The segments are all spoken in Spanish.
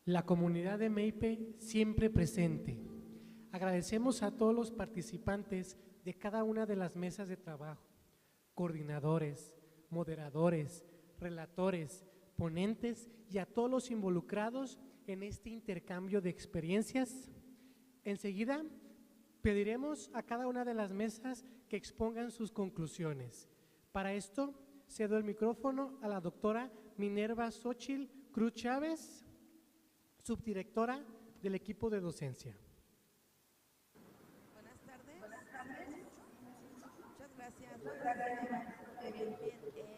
La comunidad de Meipe siempre presente. Agradecemos a todos los participantes de cada una de las mesas de trabajo, coordinadores, moderadores, relatores, ponentes y a todos los involucrados en este intercambio de experiencias. Enseguida pediremos a cada una de las mesas que expongan sus conclusiones. Para esto, cedo el micrófono a la doctora Minerva Xochitl Cruz Chávez, subdirectora del equipo de docencia. Buenas tardes. Muchas gracias.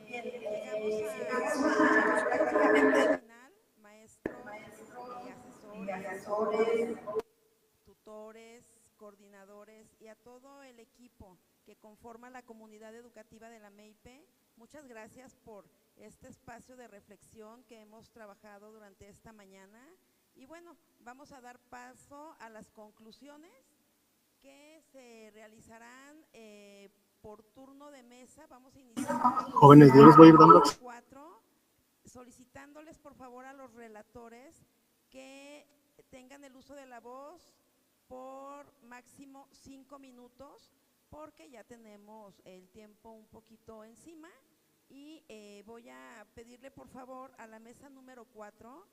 Llegamos al final, maestros, asesores, tutores, coordinadores y a todo el equipo que conforma la comunidad educativa de la Meipe. Muchas gracias por este espacio de reflexión que hemos trabajado durante esta mañana. Y bueno, vamos a dar paso a las conclusiones que se realizarán por turno de mesa. Vamos a iniciar. Jóvenes, yo les voy a ir dando 4, solicitándoles por favor a los relatores que tengan el uso de la voz por máximo 5 minutos, porque ya tenemos el tiempo un poquito encima. Y voy a pedirle por favor a la mesa número 4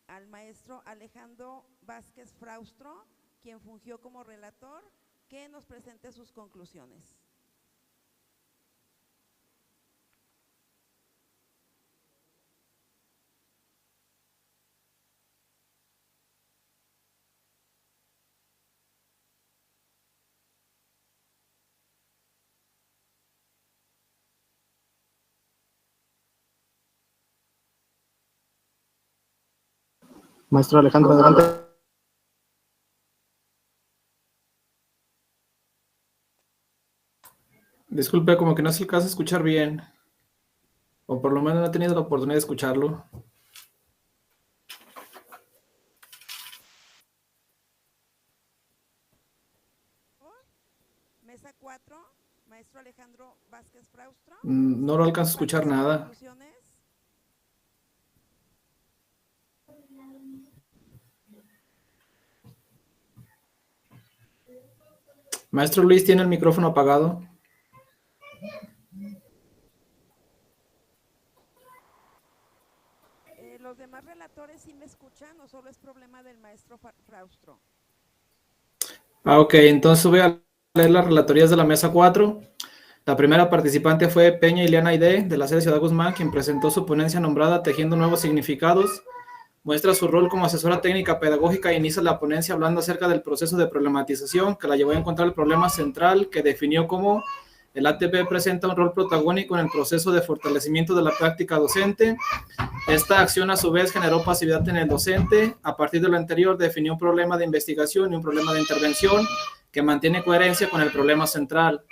al maestro Alejandro Vázquez Fraustro, quien fungió como relator, que nos presente sus conclusiones. Maestro Alejandro, adelante. Disculpe, como que no se alcanza a escuchar bien, o por lo menos no he tenido la oportunidad de escucharlo. Mesa 4, maestro Alejandro Vázquez Fraustro. No lo alcanzo a escuchar nada. Maestro Luis, ¿tiene el micrófono apagado? ¿Los demás relatores sí me escuchan o solo es problema del maestro Fraustro? Ok, entonces voy a leer las relatorías de la mesa 4. La primera participante fue Peña Ileana Aide, de la sede Ciudad Guzmán, quien presentó su ponencia nombrada Tejiendo Nuevos Significados. Muestra su rol como asesora técnica pedagógica e inicia la ponencia hablando acerca del proceso de problematización que la llevó a encontrar el problema central que definió como el ATP presenta un rol protagónico en el proceso de fortalecimiento de la práctica docente. Esta acción a su vez generó pasividad en el docente. A partir de lo anterior definió un problema de investigación y un problema de intervención que mantiene coherencia con el problema central.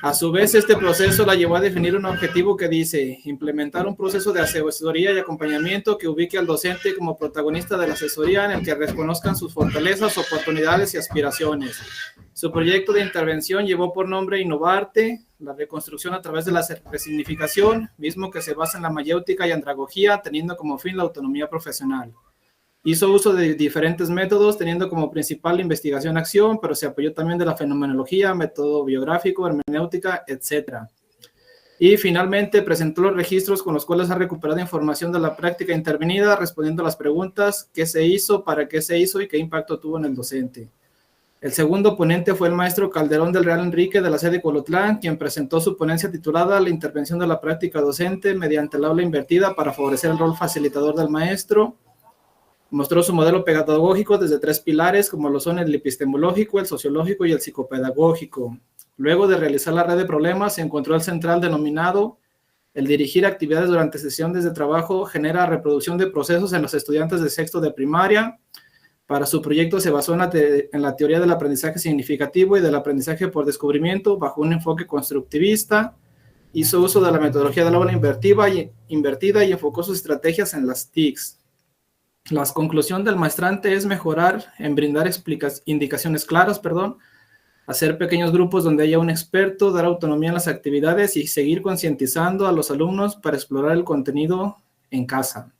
A su vez, este proceso la llevó a definir un objetivo que dice implementar un proceso de asesoría y acompañamiento que ubique al docente como protagonista de la asesoría en el que reconozcan sus fortalezas, oportunidades y aspiraciones. Su proyecto de intervención llevó por nombre Innovarte, la reconstrucción a través de la resignificación, mismo que se basa en la mayéutica y andragogía, teniendo como fin la autonomía profesional. Hizo uso de diferentes métodos, teniendo como principal la investigación-acción, pero se apoyó también de la fenomenología, método biográfico, hermenéutica, etc. Y finalmente presentó los registros con los cuales ha recuperado información de la práctica intervenida, respondiendo a las preguntas: ¿qué se hizo, para qué se hizo y qué impacto tuvo en el docente? El segundo ponente fue el maestro Calderón del Real Enrique, de la sede Colotlán, quien presentó su ponencia titulada La intervención de la práctica docente mediante el aula invertida para favorecer el rol facilitador del maestro. Mostró su modelo pedagógico desde 3 pilares, como lo son el epistemológico, el sociológico y el psicopedagógico. Luego de realizar la red de problemas, se encontró el central denominado: el dirigir actividades durante sesiones de trabajo genera reproducción de procesos en los estudiantes de sexto de primaria. Para su proyecto se basó en la teoría del aprendizaje significativo y del aprendizaje por descubrimiento bajo un enfoque constructivista. Hizo uso de la metodología del aula invertida y enfocó sus estrategias en las TICs. La conclusión del maestrante es mejorar en brindar indicaciones claras, hacer pequeños grupos donde haya un experto, dar autonomía en las actividades y seguir concientizando a los alumnos para explorar el contenido en casa.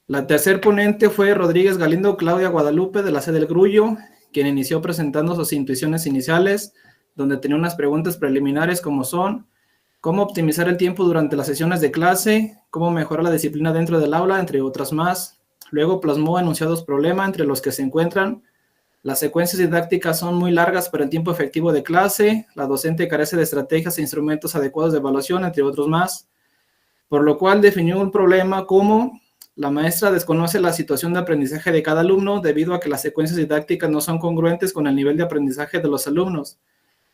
La tercer ponente fue Rodríguez Galindo Claudia Guadalupe de la sede del Grullo, quien inició presentando sus intuiciones iniciales, donde tenía unas preguntas preliminares como son: cómo optimizar el tiempo durante las sesiones de clase, cómo mejorar la disciplina dentro del aula, entre otras más. Luego plasmó enunciados problema entre los que se encuentran: las secuencias didácticas son muy largas para el tiempo efectivo de clase, la docente carece de estrategias e instrumentos adecuados de evaluación, entre otros más. Por lo cual definió un problema como: la maestra desconoce la situación de aprendizaje de cada alumno debido a que las secuencias didácticas no son congruentes con el nivel de aprendizaje de los alumnos.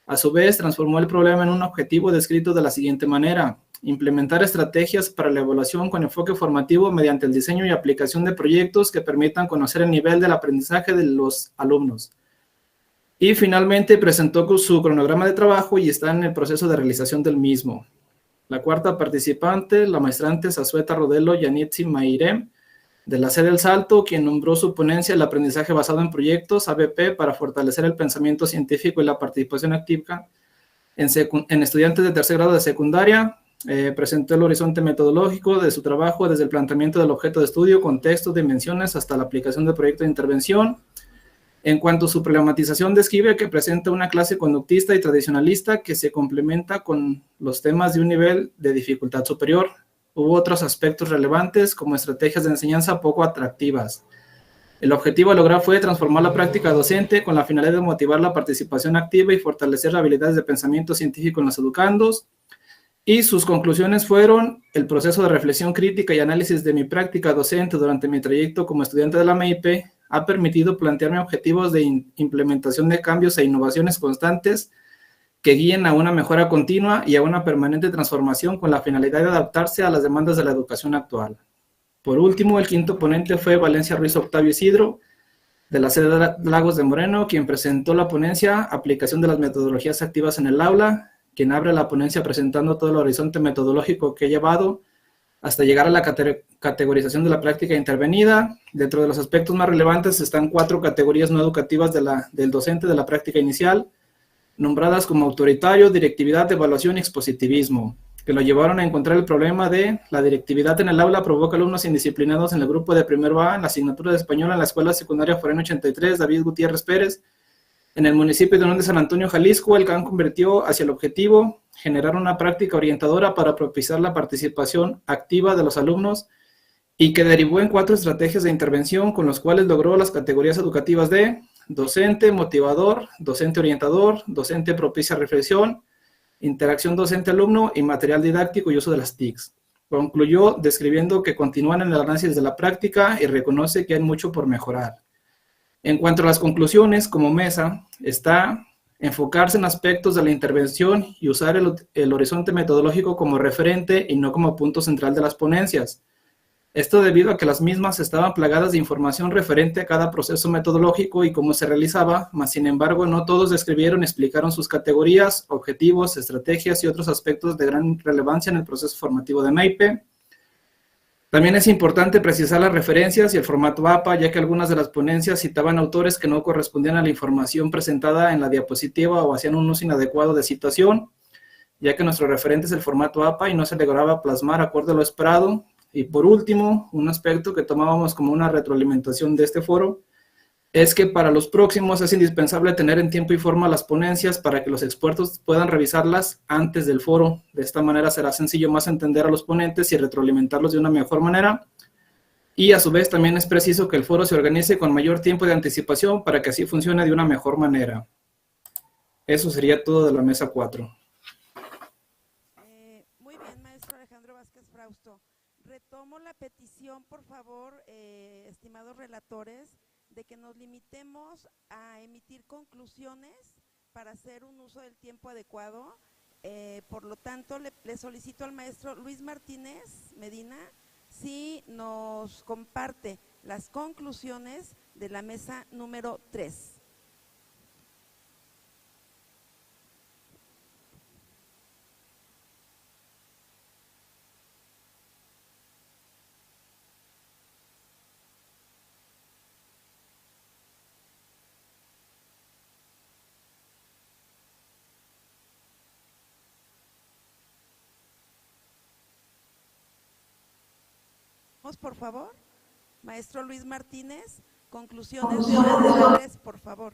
A su vez, transformó el problema en un objetivo descrito de la siguiente manera: implementar estrategias para la evaluación con enfoque formativo mediante el diseño y aplicación de proyectos que permitan conocer el nivel del aprendizaje de los alumnos. Y finalmente presentó su cronograma de trabajo y está en el proceso de realización del mismo. La cuarta participante, la maestrante Zazueta Rodelo Yanitzi Mairem, de la sede del Salto, quien nombró su ponencia el aprendizaje basado en proyectos, ABP, para fortalecer el pensamiento científico y la participación activa en estudiantes de tercer grado de secundaria. Presentó el horizonte metodológico de su trabajo desde el planteamiento del objeto de estudio, contextos, dimensiones, hasta la aplicación del proyecto de intervención. En cuanto a su problematización, describe que presenta una clase conductista y tradicionalista que se complementa con los temas de un nivel de dificultad superior. Hubo otros aspectos relevantes como estrategias de enseñanza poco atractivas. El objetivo a lograr fue transformar la práctica docente con la finalidad de motivar la participación activa y fortalecer habilidades de pensamiento científico en los educandos. Y sus conclusiones fueron: el proceso de reflexión crítica y análisis de mi práctica docente durante mi trayecto como estudiante de la MEIPE ha permitido plantearme objetivos de implementación de cambios e innovaciones constantes que guíen a una mejora continua y a una permanente transformación con la finalidad de adaptarse a las demandas de la educación actual. Por último, el quinto ponente fue Valencia Ruiz Octavio Isidro, de la sede de Lagos de Moreno, quien presentó la ponencia Aplicación de las metodologías activas en el aula, quien abre la ponencia presentando todo el horizonte metodológico que ha llevado hasta llegar a la categorización de la práctica intervenida. Dentro de los aspectos más relevantes están 4 categorías no educativas del docente de la práctica inicial, nombradas como autoritario, directividad, evaluación y expositivismo, que lo llevaron a encontrar el problema de: la directividad en el aula provoca alumnos indisciplinados en el grupo de primero A en la asignatura de español en la escuela secundaria Foreno 83, David Gutiérrez Pérez, en el municipio de Unión de San Antonio, Jalisco. El CAN convirtió hacia el objetivo generar una práctica orientadora para propiciar la participación activa de los alumnos y que derivó en 4 estrategias de intervención con los cuales logró las categorías educativas de docente motivador, docente orientador, docente propicia reflexión, interacción docente-alumno y material didáctico y uso de las TICs. Concluyó describiendo que continúan en el análisis de la práctica y reconoce que hay mucho por mejorar. En cuanto a las conclusiones, como mesa, está enfocarse en aspectos de la intervención y usar el horizonte metodológico como referente y no como punto central de las ponencias. Esto debido a que las mismas estaban plagadas de información referente a cada proceso metodológico y cómo se realizaba, mas sin embargo no todos describieron y explicaron sus categorías, objetivos, estrategias y otros aspectos de gran relevancia en el proceso formativo de MEIPE. También es importante precisar las referencias y el formato APA, ya que algunas de las ponencias citaban autores que no correspondían a la información presentada en la diapositiva o hacían un uso inadecuado de citación, ya que nuestro referente es el formato APA y no se lograba plasmar acorde a lo esperado. Y por último, un aspecto que tomábamos como una retroalimentación de este foro es que para los próximos es indispensable tener en tiempo y forma las ponencias para que los expertos puedan revisarlas antes del foro. De esta manera será sencillo más entender a los ponentes y retroalimentarlos de una mejor manera. Y a su vez también es preciso que el foro se organice con mayor tiempo de anticipación para que así funcione de una mejor manera. Eso sería todo de la mesa 4. Muy bien, maestro Alejandro Vázquez Frausto. Retomo la petición, por favor, estimados relatores, de que nos limitemos a emitir conclusiones para hacer un uso del tiempo adecuado. Por lo tanto, le solicito al maestro Luis Martínez Medina si nos comparte las conclusiones de la mesa número 3. Por favor. Maestro Luis Martínez, conclusiones generales, por favor.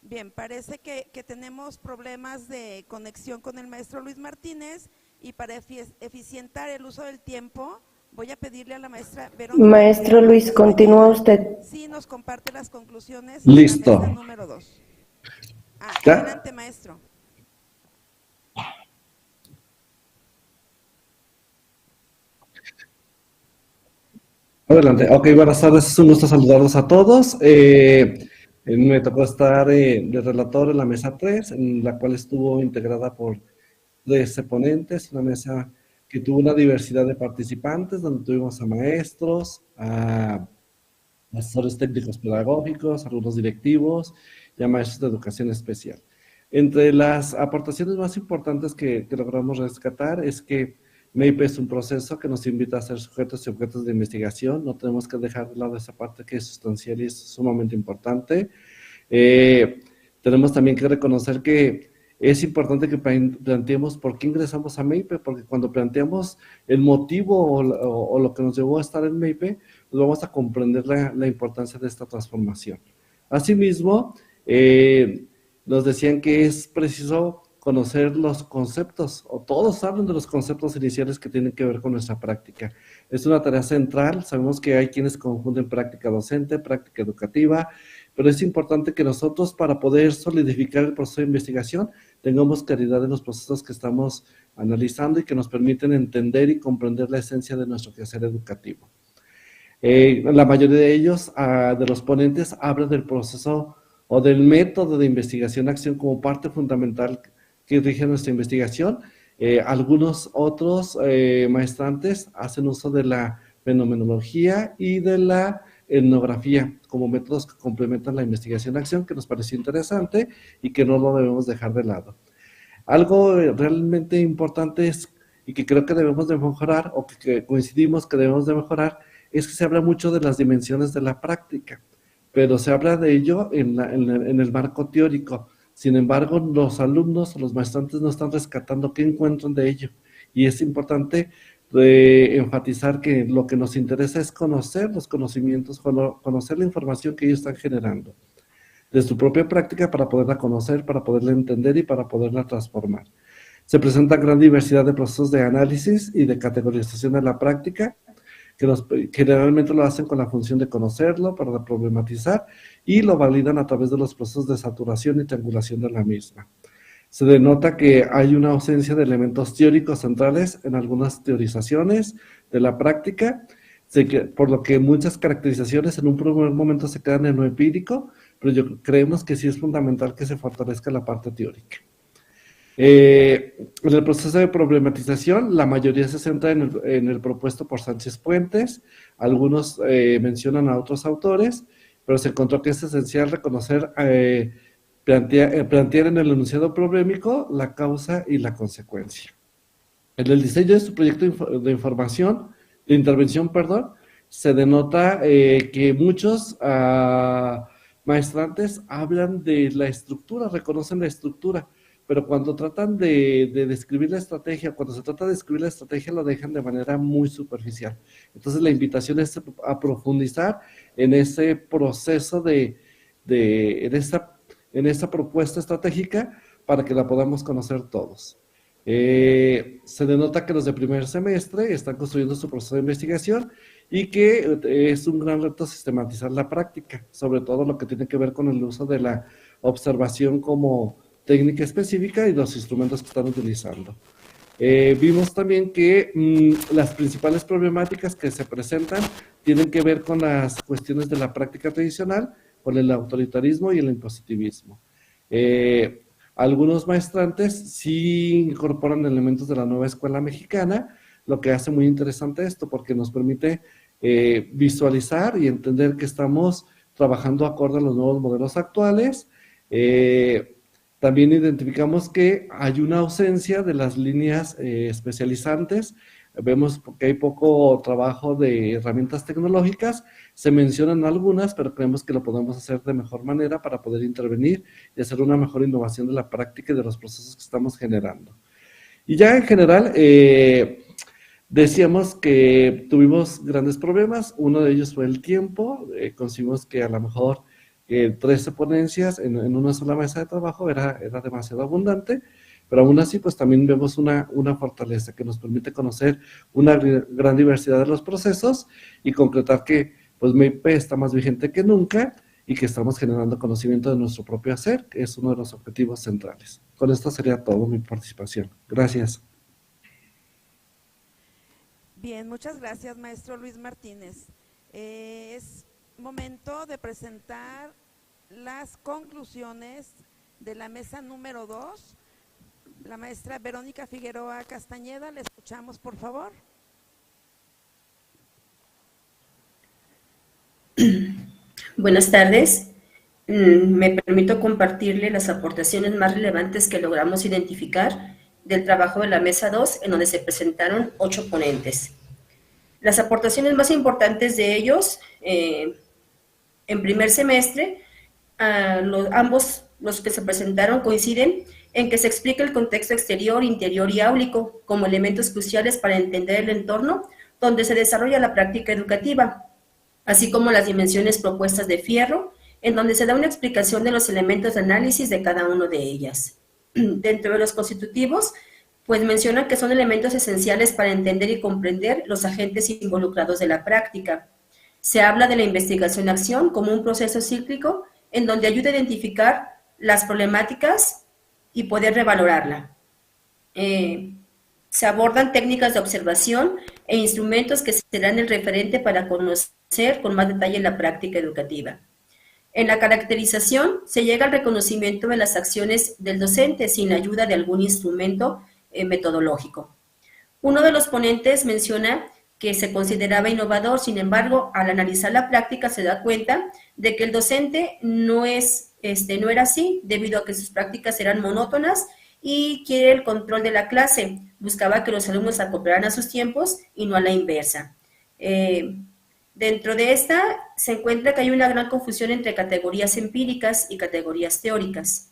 Bien, parece que tenemos problemas de conexión con el maestro Luis Martínez y para eficientar el uso del tiempo voy a pedirle a la maestra Verónica. Maestro Luis, continúa usted. Sí, nos comparte las conclusiones. Listo. De la mesa número 2. ¿Ya? Adelante, maestro. Adelante. Ok, buenas tardes. Es un gusto saludarlos a todos. Me tocó estar de relator en la mesa 3, en la cual estuvo integrada por 13 ponentes, una mesa que tuvo una diversidad de participantes, donde tuvimos a maestros, a asesores técnicos pedagógicos, algunos directivos y a maestros de educación especial. Entre las aportaciones más importantes que logramos rescatar es que MEIPE es un proceso que nos invita a ser sujetos y objetos de investigación. No tenemos que dejar de lado esa parte que es sustancial y es sumamente importante. Tenemos también que reconocer que es importante que planteemos por qué ingresamos a MEIPE, porque cuando planteamos el motivo o lo que nos llevó a estar en MEIPE, pues vamos a comprender la importancia de esta transformación. Asimismo, nos decían que es preciso conocer los conceptos, o todos hablan de los conceptos iniciales que tienen que ver con nuestra práctica. Es una tarea central, sabemos que hay quienes confunden práctica docente, práctica educativa, pero es importante que nosotros, para poder solidificar el proceso de investigación, tengamos claridad en los procesos que estamos analizando y que nos permiten entender y comprender la esencia de nuestro quehacer educativo. La mayoría de ellos, de los ponentes, hablan del proceso o del método de investigación-acción como parte fundamental que rige nuestra investigación. Algunos otros maestrantes hacen uso de la fenomenología y de la etnografía como métodos que complementan la investigación-acción, que nos pareció interesante y que no lo debemos dejar de lado. Algo realmente importante es, y que creo que debemos de mejorar, o que coincidimos que debemos de mejorar, es que se habla mucho de las dimensiones de la práctica, pero se habla de ello en el marco teórico. Sin embargo, los alumnos o los maestrantes no están rescatando qué encuentran de ello. Y es importante enfatizar que lo que nos interesa es conocer los conocimientos, conocer la información que ellos están generando de su propia práctica para poderla conocer, para poderla entender y para poderla transformar. Se presenta gran diversidad de procesos de análisis y de categorización de la práctica, que generalmente lo hacen con la función de conocerlo, para problematizar, y lo validan a través de los procesos de saturación y triangulación de la misma. Se denota que hay una ausencia de elementos teóricos centrales en algunas teorizaciones de la práctica, por lo que muchas caracterizaciones en un primer momento se quedan en lo empírico, pero creemos que sí es fundamental que se fortalezca la parte teórica. En el proceso de problematización, la mayoría se centra en el propuesto por Sánchez Puentes, algunos mencionan a otros autores, pero se encontró que es esencial reconocer, plantear en el enunciado problemático la causa y la consecuencia. En el diseño de su proyecto de intervención, se denota que muchos maestrantes hablan de la estructura, reconocen la estructura, pero cuando tratan de describir la estrategia, cuando se trata de describir la estrategia, lo dejan de manera muy superficial. Entonces, la invitación es a profundizar en ese proceso en esa propuesta estratégica para que la podamos conocer todos. Se denota que los de primer semestre están construyendo su proceso de investigación y que es un gran reto sistematizar la práctica, sobre todo lo que tiene que ver con el uso de la observación como técnica específica y los instrumentos que están utilizando. Vimos también que las principales problemáticas que se presentan tienen que ver con las cuestiones de la práctica tradicional, con el autoritarismo y el impositivismo. Algunos maestrantes sí incorporan elementos de la nueva escuela mexicana, lo que hace muy interesante esto, porque nos permite visualizar y entender que estamos trabajando acorde a los nuevos modelos actuales. También identificamos que hay una ausencia de las líneas especializantes vemos que hay poco trabajo de herramientas tecnológicas, se mencionan algunas, pero creemos que lo podemos hacer de mejor manera para poder intervenir y hacer una mejor innovación de la práctica y de los procesos que estamos generando. Y ya en general, decíamos que tuvimos grandes problemas, uno de ellos fue el tiempo, conseguimos que a lo mejor 13 ponencias en una sola mesa de trabajo era demasiado abundante, pero aún así pues también vemos una fortaleza que nos permite conocer una gran diversidad de los procesos y concretar que pues MAPE está más vigente que nunca y que estamos generando conocimiento de nuestro propio hacer, que es uno de los objetivos centrales. Con esto sería todo mi participación. Gracias. Bien, muchas gracias, maestro Luis Martínez. Es momento de presentar las conclusiones de la mesa número 2. La maestra Verónica Figueroa Castañeda, le escuchamos, por favor. Buenas tardes. Me permito compartirle las aportaciones más relevantes que logramos identificar del trabajo de la mesa 2, en donde se presentaron 8 ponentes. Las aportaciones más importantes de ellos, en primer semestre, ambos los que se presentaron coinciden en que se explica el contexto exterior, interior y áulico como elementos cruciales para entender el entorno donde se desarrolla la práctica educativa, así como las dimensiones propuestas de Fierro, en donde se da una explicación de los elementos de análisis de cada uno de ellas. Dentro de los constitutivos, pues mencionan que son elementos esenciales para entender y comprender los agentes involucrados de la práctica. Se habla de la investigación-acción como un proceso cíclico en donde ayuda a identificar las problemáticas y poder revalorarla. Se abordan técnicas de observación e instrumentos que serán el referente para conocer con más detalle la práctica educativa. En la caracterización se llega al reconocimiento de las acciones del docente sin la ayuda de algún instrumento metodológico. Uno de los ponentes menciona que se consideraba innovador, sin embargo, al analizar la práctica se da cuenta de que el docente no era así, debido a que sus prácticas eran monótonas y quiere el control de la clase. Buscaba que los alumnos se acoplaran a sus tiempos y no a la inversa. Dentro de esta se encuentra que hay una gran confusión entre categorías empíricas y categorías teóricas.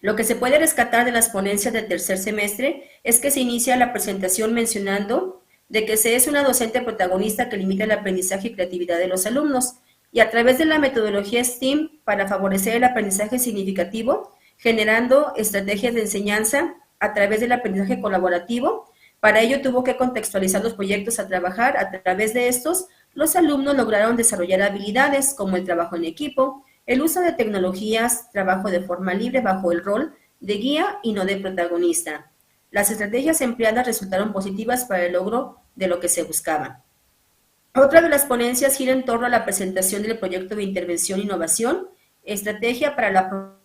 Lo que se puede rescatar de las ponencias del tercer semestre es que se inicia la presentación mencionando de que se es una docente protagonista que limita el aprendizaje y creatividad de los alumnos, y a través de la metodología STEAM para favorecer el aprendizaje significativo, generando estrategias de enseñanza a través del aprendizaje colaborativo. Para ello tuvo que contextualizar los proyectos a trabajar. A través de estos, los alumnos lograron desarrollar habilidades como el trabajo en equipo, el uso de tecnologías, trabajo de forma libre bajo el rol de guía y no de protagonista. Las estrategias empleadas resultaron positivas para el logro de lo que se buscaba. Otra de las ponencias gira en torno a la presentación del proyecto de intervención e innovación, estrategia para la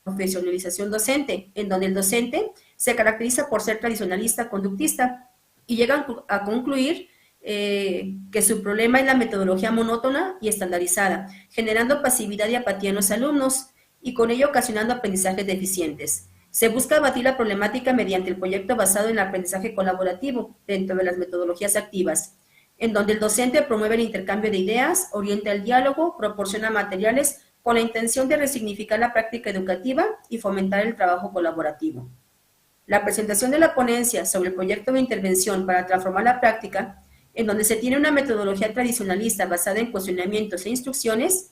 profesionalización docente, en donde el docente se caracteriza por ser tradicionalista, conductista, y llegan a concluir que su problema es la metodología monótona y estandarizada, generando pasividad y apatía en los alumnos, y con ello ocasionando aprendizajes deficientes. Se busca abatir la problemática mediante el proyecto basado en el aprendizaje colaborativo dentro de las metodologías activas, en donde el docente promueve el intercambio de ideas, orienta el diálogo, proporciona materiales con la intención de resignificar la práctica educativa y fomentar el trabajo colaborativo. La presentación de la ponencia sobre el proyecto de intervención para transformar la práctica, en donde se tiene una metodología tradicionalista basada en cuestionamientos e instrucciones,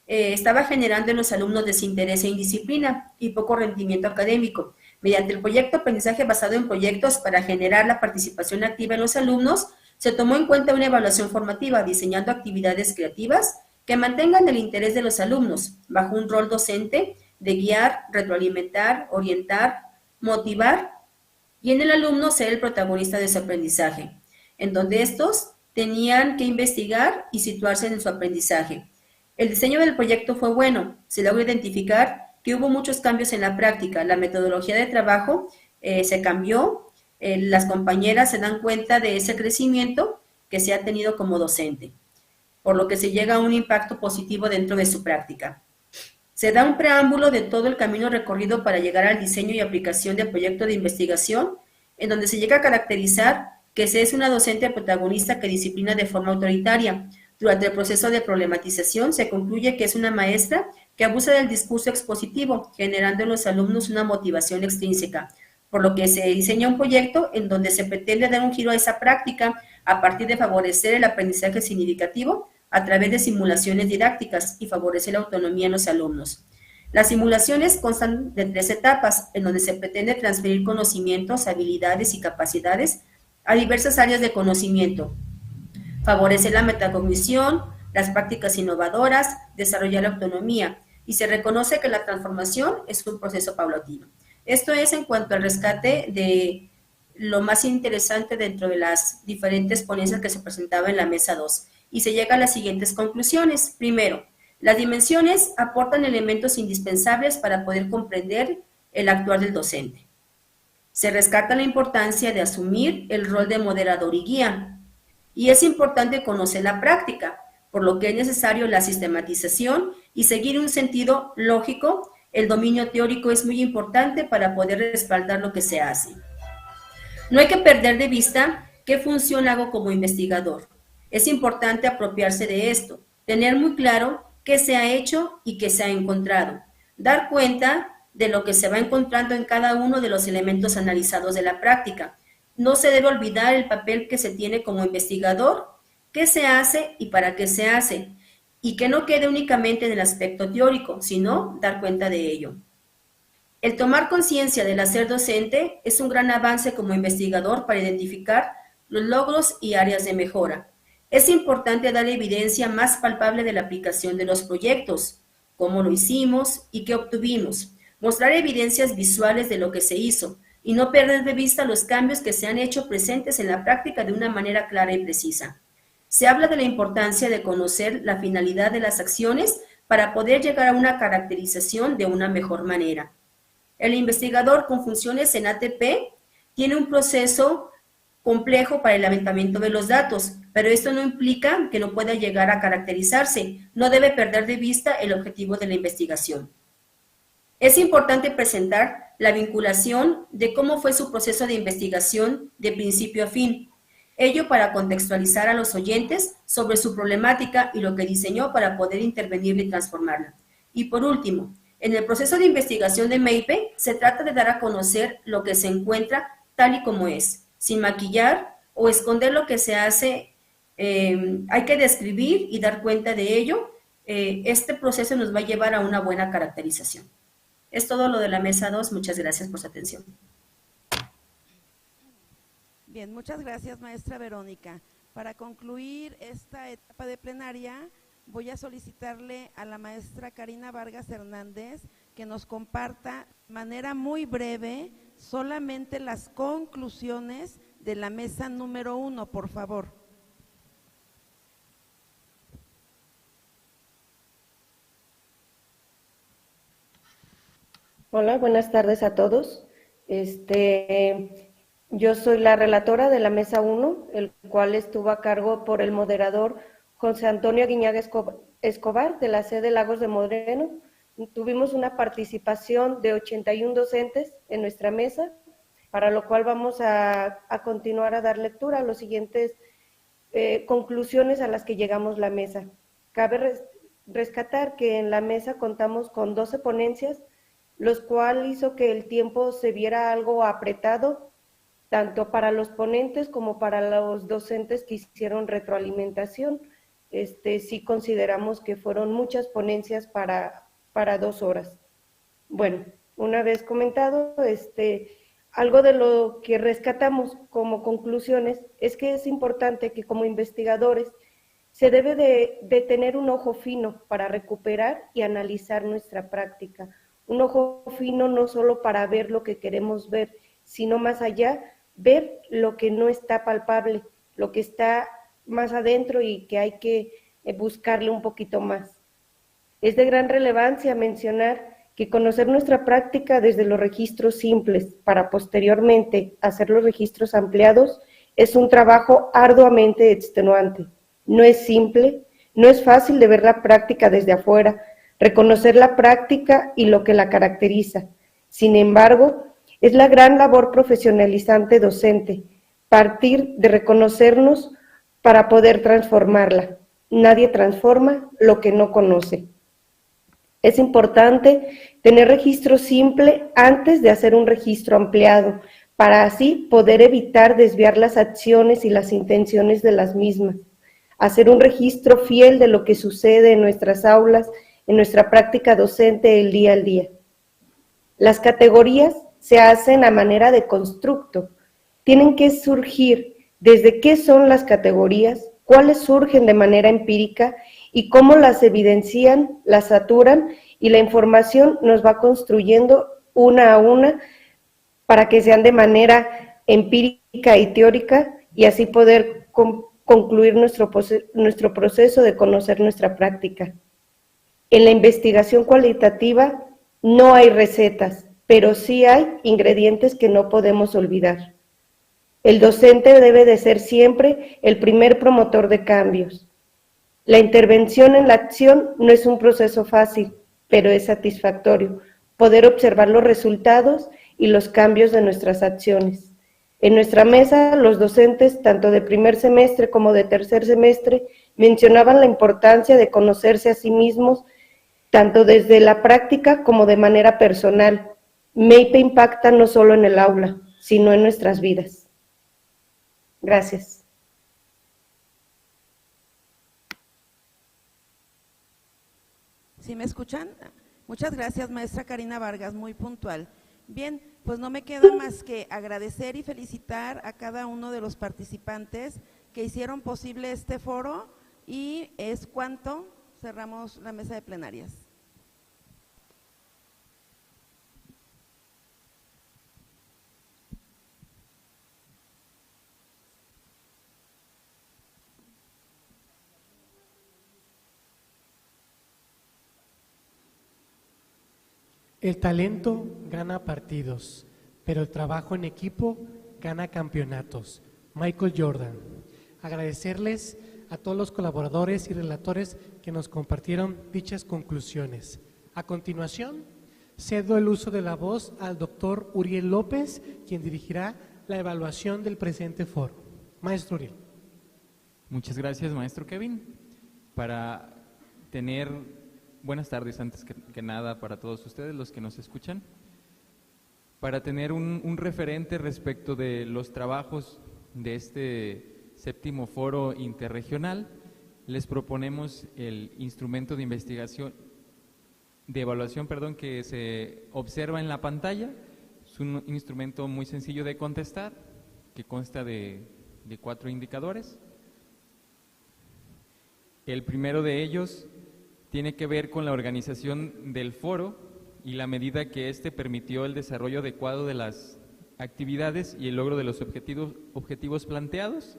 estaba generando en los alumnos desinterés e indisciplina y poco rendimiento académico. Mediante el proyecto aprendizaje basado en proyectos para generar la participación activa en los alumnos, se tomó en cuenta una evaluación formativa, diseñando actividades creativas que mantengan el interés de los alumnos, bajo un rol docente de guiar, retroalimentar, orientar, motivar, y en el alumno ser el protagonista de su aprendizaje, en donde estos tenían que investigar y situarse en su aprendizaje. El diseño del proyecto fue bueno, se logró identificar que hubo muchos cambios en la práctica, la metodología de trabajo se cambió, las compañeras se dan cuenta de ese crecimiento que se ha tenido como docente, por lo que se llega a un impacto positivo dentro de su práctica. Se da un preámbulo de todo el camino recorrido para llegar al diseño y aplicación del proyecto de investigación, en donde se llega a caracterizar que se es una docente protagonista que disciplina de forma autoritaria. Durante el proceso de problematización se concluye que es una maestra que abusa del discurso expositivo, generando en los alumnos una motivación extrínseca, por lo que se diseña un proyecto en donde se pretende dar un giro a esa práctica a partir de favorecer el aprendizaje significativo a través de simulaciones didácticas y favorecer la autonomía en los alumnos. Las simulaciones constan de 3 etapas, en donde se pretende transferir conocimientos, habilidades y capacidades a diversas áreas de conocimiento, favorecer la metacognición, las prácticas innovadoras, desarrollar la autonomía, y se reconoce que la transformación es un proceso paulatino. Esto es en cuanto al rescate de lo más interesante dentro de las diferentes ponencias que se presentaba en la mesa 2, y se llega a las siguientes conclusiones. Primero, las dimensiones aportan elementos indispensables para poder comprender el actuar del docente. Se rescata la importancia de asumir el rol de moderador y guía, y es importante conocer la práctica, por lo que es necesario la sistematización y seguir un sentido lógico. El dominio teórico es muy importante para poder respaldar lo que se hace. No hay que perder de vista qué función hago como investigador. Es importante apropiarse de esto, tener muy claro qué se ha hecho y qué se ha encontrado, dar cuenta de lo que se va encontrando en cada uno de los elementos analizados de la práctica. No se debe olvidar el papel que se tiene como investigador, qué se hace y para qué se hace, y que no quede únicamente en el aspecto teórico, sino dar cuenta de ello. El tomar conciencia del hacer docente es un gran avance como investigador para identificar los logros y áreas de mejora. Es importante dar evidencia más palpable de la aplicación de los proyectos, cómo lo hicimos y qué obtuvimos, mostrar evidencias visuales de lo que se hizo y no perder de vista los cambios que se han hecho presentes en la práctica de una manera clara y precisa. Se habla de la importancia de conocer la finalidad de las acciones para poder llegar a una caracterización de una mejor manera. El investigador con funciones en ATP tiene un proceso complejo para el levantamiento de los datos, pero esto no implica que no pueda llegar a caracterizarse. No debe perder de vista el objetivo de la investigación. Es importante presentar la vinculación de cómo fue su proceso de investigación de principio a fin, ello para contextualizar a los oyentes sobre su problemática y lo que diseñó para poder intervenir y transformarla. Y por último, en el proceso de investigación de MEIPE se trata de dar a conocer lo que se encuentra tal y como es, sin maquillar o esconder lo que se hace. Hay que describir y dar cuenta de ello. Este proceso nos va a llevar a una buena caracterización. Es todo lo de la mesa 2. Muchas gracias por su atención. Bien, muchas gracias, maestra Verónica. Para concluir esta etapa de plenaria, voy a solicitarle a la maestra Karina Vargas Hernández que nos comparta de manera muy breve solamente las conclusiones de la mesa número 1, por favor. Hola, buenas tardes a todos. Yo soy la relatora de la mesa 1, el cual estuvo a cargo por el moderador José Antonio Aguiñaga Escobar, de la sede Lagos de Moreno. Tuvimos una participación de 81 docentes en nuestra mesa, para lo cual vamos a continuar a dar lectura a las siguientes conclusiones a las que llegamos la mesa. Cabe rescatar que en la mesa contamos con 12 ponencias, los cuales hizo que el tiempo se viera algo apretado, tanto para los ponentes como para los docentes que hicieron retroalimentación. Sí consideramos que fueron muchas ponencias para 2 horas. Bueno, una vez comentado, algo de lo que rescatamos como conclusiones es que es importante que como investigadores se debe de tener un ojo fino para recuperar y analizar nuestra práctica. Un ojo fino no solo para ver lo que queremos ver, sino más allá, ver lo que no está palpable, lo que está más adentro y que hay que buscarle un poquito más. Es de gran relevancia mencionar que conocer nuestra práctica desde los registros simples para posteriormente hacer los registros ampliados es un trabajo arduamente extenuante. No es simple, no es fácil de ver la práctica desde afuera, reconocer la práctica y lo que la caracteriza. Sin embargo, Es la gran labor profesionalizante docente, partir de reconocernos para poder transformarla. Nadie transforma lo que no conoce. Es importante tener registro simple antes de hacer un registro ampliado, para así poder evitar desviar las acciones y las intenciones de las mismas. Hacer un registro fiel de lo que sucede en nuestras aulas, en nuestra práctica docente el día al día. Las categorías se hacen a manera de constructo. Tienen que surgir desde qué son las categorías, cuáles surgen de manera empírica y cómo las evidencian, las saturan y la información nos va construyendo una a una para que sean de manera empírica y teórica y así poder concluir nuestro proceso de conocer nuestra práctica. En la investigación cualitativa no hay recetas, pero sí hay ingredientes que no podemos olvidar. El docente debe de ser siempre el primer promotor de cambios. La intervención en la acción no es un proceso fácil, pero es satisfactorio poder observar los resultados y los cambios de nuestras acciones. En nuestra mesa, los docentes, tanto de primer semestre como de tercer semestre, mencionaban la importancia de conocerse a sí mismos, tanto desde la práctica como de manera personal. MEIPE impacta no solo en el aula, sino en nuestras vidas. Gracias. ¿Sí me escuchan? Muchas gracias, maestra Karina Vargas, muy puntual. Bien, pues no me queda más que agradecer y felicitar a cada uno de los participantes que hicieron posible este foro y es cuanto cerramos la mesa de plenarias. El talento gana partidos, pero el trabajo en equipo gana campeonatos. Michael Jordan. Agradecerles a todos los colaboradores y relatores que nos compartieron dichas conclusiones. A continuación, cedo el uso de la voz al doctor Uriel López, quien dirigirá la evaluación del presente foro. Maestro Uriel. Muchas gracias, maestro Kevin. Para tener... Buenas tardes, antes que nada, para todos ustedes, los que nos escuchan. Para tener un referente respecto de los trabajos de este séptimo foro interregional, les proponemos el instrumento de investigación, de evaluación, que se observa en la pantalla. Es un instrumento muy sencillo de contestar, que consta de 4 indicadores. El primero de ellos tiene que ver con la organización del foro y la medida que éste permitió el desarrollo adecuado de las actividades y el logro de los objetivos planteados.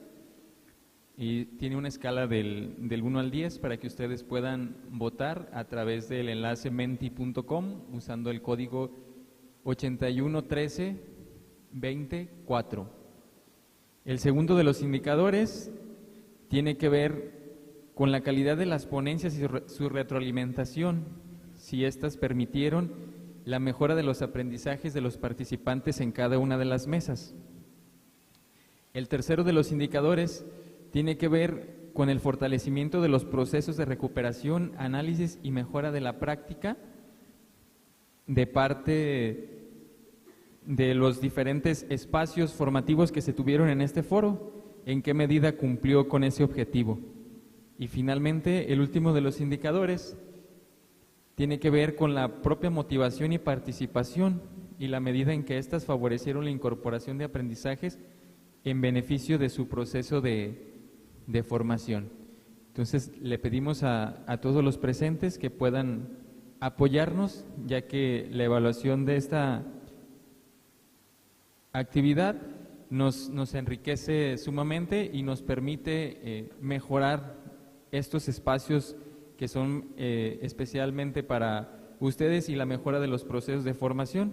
Y tiene una escala del 1 al 10 para que ustedes puedan votar a través del enlace menti.com usando el código 8113-20-4. El segundo de los indicadores tiene que ver con la calidad de las ponencias y su retroalimentación, si éstas permitieron la mejora de los aprendizajes de los participantes en cada una de las mesas. El tercero de los indicadores tiene que ver con el fortalecimiento de los procesos de recuperación, análisis y mejora de la práctica de parte de los diferentes espacios formativos que se tuvieron en este foro, en qué medida cumplió con ese objetivo. Y finalmente, el último de los indicadores tiene que ver con la propia motivación y participación y la medida en que éstas favorecieron la incorporación de aprendizajes en beneficio de su proceso de formación. Entonces, le pedimos a todos los presentes que puedan apoyarnos, ya que la evaluación de esta actividad nos enriquece sumamente y nos permite mejorar estos espacios que son especialmente para ustedes y la mejora de los procesos de formación.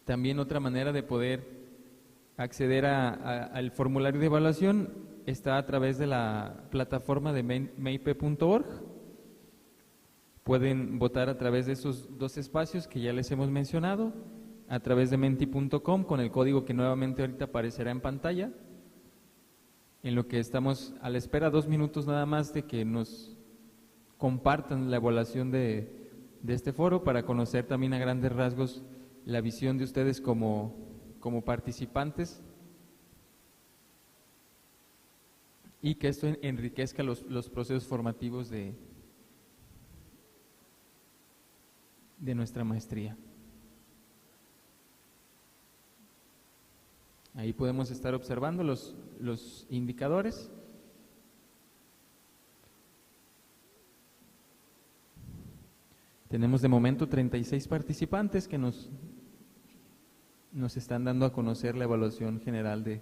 También otra manera de poder acceder al formulario de evaluación está a través de la plataforma de meipe.org. Pueden votar a través de esos 2 espacios que ya les hemos mencionado, a través de menti.com con el código que nuevamente ahorita aparecerá en pantalla. En lo que estamos a la espera 2 minutos nada más de que nos compartan la evaluación de este foro para conocer también a grandes rasgos la visión de ustedes como participantes y que esto enriquezca los procesos formativos de nuestra maestría. Ahí podemos estar observando los indicadores. Tenemos de momento 36 participantes que nos están dando a conocer la evaluación general de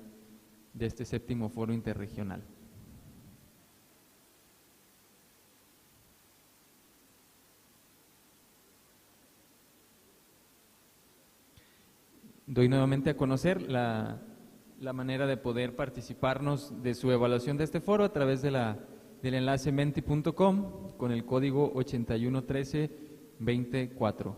este 7º Foro Interregional. Doy nuevamente a conocer la manera de poder participarnos de su evaluación de este foro a través del enlace menti.com con el código 811324.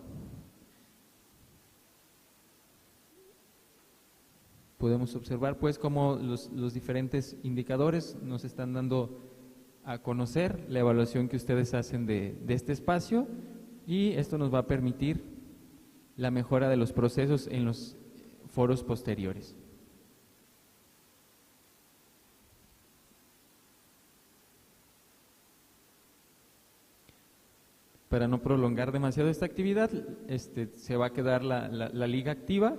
Podemos observar pues cómo los diferentes indicadores nos están dando a conocer la evaluación que ustedes hacen de este espacio, y esto nos va a permitir la mejora de los procesos en los foros posteriores. Para no prolongar demasiado esta actividad, se va a quedar la liga activa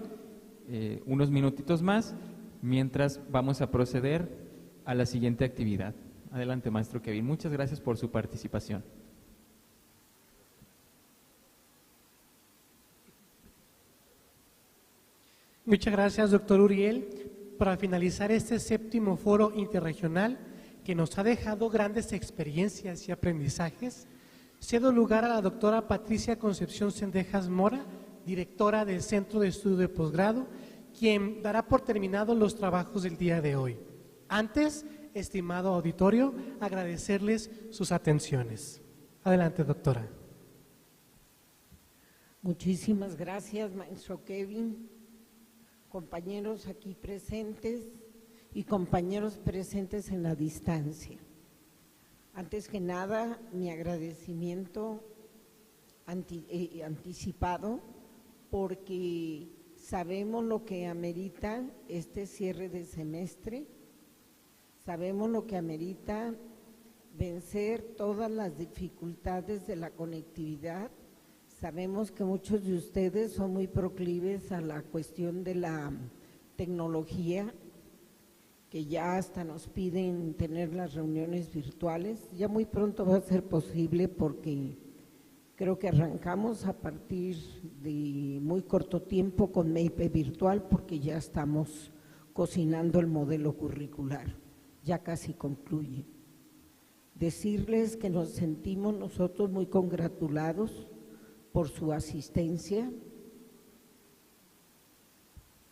unos minutitos más, mientras vamos a proceder a la siguiente actividad. Adelante, maestro Kevin. Muchas gracias por su participación. Muchas gracias, doctor Uriel. Para finalizar este 7º Foro Interregional, que nos ha dejado grandes experiencias y aprendizajes, cedo lugar a la doctora Patricia Concepción Cendejas Mora, directora del Centro de Estudio de Posgrado, quien dará por terminados los trabajos del día de hoy. Antes, estimado auditorio, agradecerles sus atenciones. Adelante, doctora. Muchísimas gracias, maestro Kevin, compañeros aquí presentes y compañeros presentes en la distancia. Antes que nada, mi agradecimiento anticipado, porque sabemos lo que amerita este cierre de semestre, sabemos lo que amerita vencer todas las dificultades de la conectividad. Sabemos que muchos de ustedes son muy proclives a la cuestión de la tecnología, que ya hasta nos piden tener las reuniones virtuales. Ya muy pronto va a ser posible, porque creo que arrancamos a partir de muy corto tiempo con MEIPE virtual, porque ya estamos cocinando el modelo curricular, ya casi concluye. Decirles que nos sentimos nosotros muy congratulados por su asistencia,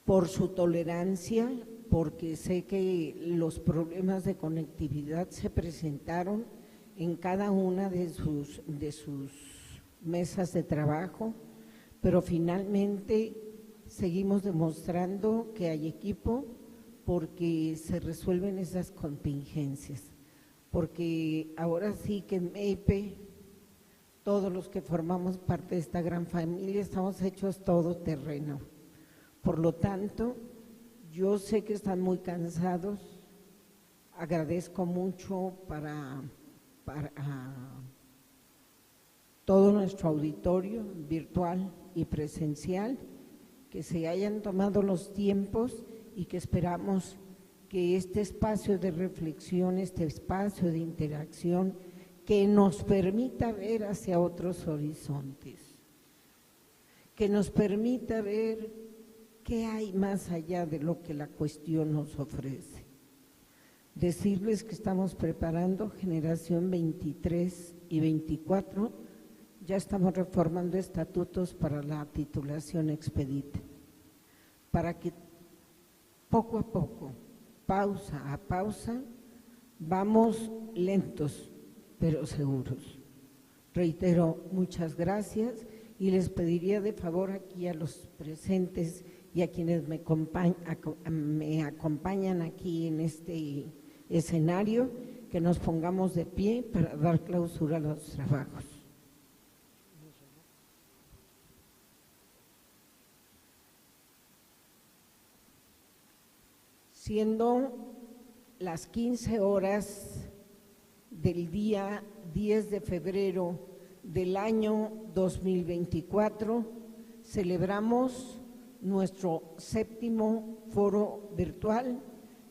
por su tolerancia, porque sé que los problemas de conectividad se presentaron en cada una de sus mesas de trabajo, pero finalmente seguimos demostrando que hay equipo, porque se resuelven esas contingencias, porque ahora sí que en MEIPE todos los que formamos parte de esta gran familia estamos hechos todoterreno. Por lo tanto, yo sé que están muy cansados. Agradezco mucho para todo nuestro auditorio virtual y presencial, que se hayan tomado los tiempos, y que esperamos que este espacio de reflexión, este espacio de interacción, que nos permita ver hacia otros horizontes, que nos permita ver qué hay más allá de lo que la cuestión nos ofrece. Decirles que estamos preparando generación 23 y 24, ya estamos reformando estatutos para la titulación expedita, para que poco a poco, pausa a pausa, vamos lentos pero seguros. Reitero, muchas gracias, y les pediría de favor aquí a los presentes y a quienes me acompañan aquí en este escenario, que nos pongamos de pie para dar clausura a los trabajos. Siendo las 15 horas del día 10 de febrero del año 2024, celebramos nuestro 7º foro virtual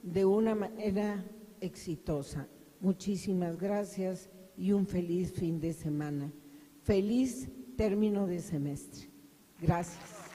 de una manera exitosa. Muchísimas gracias y un feliz fin de semana. Feliz término de semestre. Gracias.